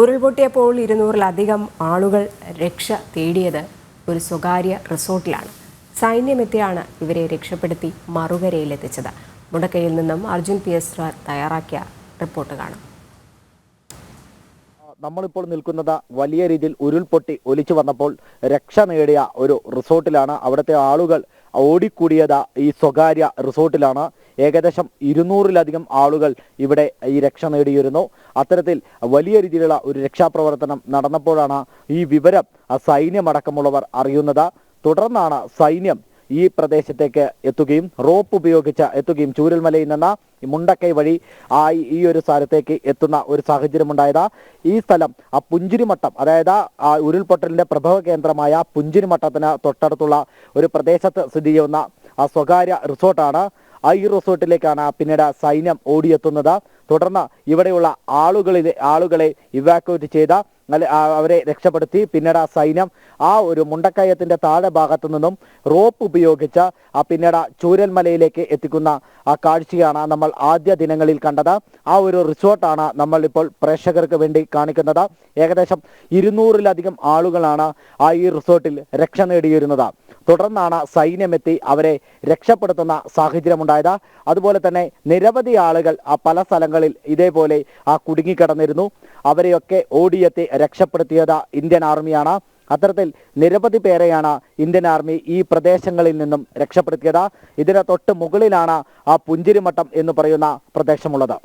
ഉരുൾപൊട്ടിയപ്പോൾ 200-ലധികം ആളുകൾ രക്ഷ തേടിയത് ഒരു സ്വകാര്യ റിസോർട്ടിലാണ്. സൈന്യമെത്തിയാണ് ഇവരെ രക്ഷപ്പെടുത്തി മറുകരയിലെത്തിച്ചത്. മുണ്ടക്കയിൽ നിന്നും അർജുൻ PS തയ്യാറാക്കിയ റിപ്പോർട്ട് കാണാം. നമ്മളിപ്പോൾ നിൽക്കുന്നത് വലിയ രീതിയിൽ ഉരുൾപൊട്ടി ഒലിച്ചു വന്നപ്പോൾ രക്ഷ നേടിയ ഒരു റിസോർട്ടിലാണ്. അവിടുത്തെ ആളുകൾ ഓടിക്കൂടിയത് ഈ സ്വകാര്യ റിസോർട്ടിലാണ്. ഏകദേശം 200-ലധികം ആളുകൾ ഇവിടെ ഈ രക്ഷ നേടിയിരുന്നു. അത്തരത്തിൽ വലിയ രീതിയിലുള്ള ഒരു രക്ഷാപ്രവർത്തനം നടന്നപ്പോഴാണ് ഈ വിവരം സൈന്യമടക്കമുള്ളവർ അറിയുന്നത്. തുടർന്നാണ് സൈന്യം ഈ പ്രദേശത്തേക്ക് എത്തുകയും റോപ്പ് ഉപയോഗിച്ച് എത്തുകയും ചൂരൽമലയിൽ നിന്ന് മുണ്ടക്കൈ വഴി ഈ ഒരു സ്ഥലത്തേക്ക് എത്തുന്ന ഒരു സാഹചര്യമുണ്ടായത്. ഈ സ്ഥലം പുഞ്ചിരിമട്ടം, അതായത് ഉരുൾപൊട്ടലിന്റെ പ്രഭവ കേന്ദ്രമായ പുഞ്ചിരിമട്ടത്തിന് തൊട്ടടുത്തുള്ള ഒരു പ്രദേശത്ത് സ്ഥിതി ചെയ്യുന്ന സ്വകാര്യ റിസോർട്ടാണ്. ഈ റിസോർട്ടിലേക്കാണ് പിന്നീട് സൈന്യം ഓടിയെത്തുന്നത്. തുടർന്ന് ഇവിടെയുള്ള ആളുകളെ ഇവാക്യുവേറ്റ് ചെയ്ത അവരെ രക്ഷപ്പെടുത്തി പിന്നീട് സൈന്യം ഒരു മുണ്ടക്കയത്തിന്റെ താഴെ ഭാഗത്തു നിന്നും റോപ്പ് ഉപയോഗിച്ച് പിന്നീട് ചൂരൽമലയിലേക്ക് എത്തിക്കുന്ന കാഴ്ചയാണ് നമ്മൾ ആദ്യ ദിനങ്ങളിൽ കണ്ടത്. ഒരു റിസോർട്ടാണ് നമ്മൾ ഇപ്പോൾ പ്രേക്ഷകർക്ക് വേണ്ടി കാണിക്കുന്നത്. ഏകദേശം 200-ലധികം ആളുകളാണ് ഈ റിസോർട്ടിൽ രക്ഷ നേടിയിരുന്നത്. തുടർന്നാണ് സൈന്യമെത്തി അവരെ രക്ഷപ്പെടുത്തുന്ന സാഹചര്യമുണ്ടായത്. അതുപോലെ തന്നെ നിരവധി ആളുകൾ പല സ്ഥലങ്ങളിൽ ഇതേപോലെ കുടുങ്ങിക്കിടന്നിരുന്നു. അവരെയൊക്കെ ഓടിയെത്തി രക്ഷപ്പെടുത്തിയത് ഇന്ത്യൻ ആർമിയാണ്. അത്തരത്തിൽ നിരവധി പേരെയാണ് ഇന്ത്യൻ ആർമി ഈ പ്രദേശങ്ങളിൽ നിന്നും രക്ഷപ്പെടുത്തിയത്. ഇതിന് തൊട്ട് മുകളിലാണ് പുഞ്ചിരിമട്ടം എന്ന് പറയുന്ന പ്രദേശമുള്ളത്.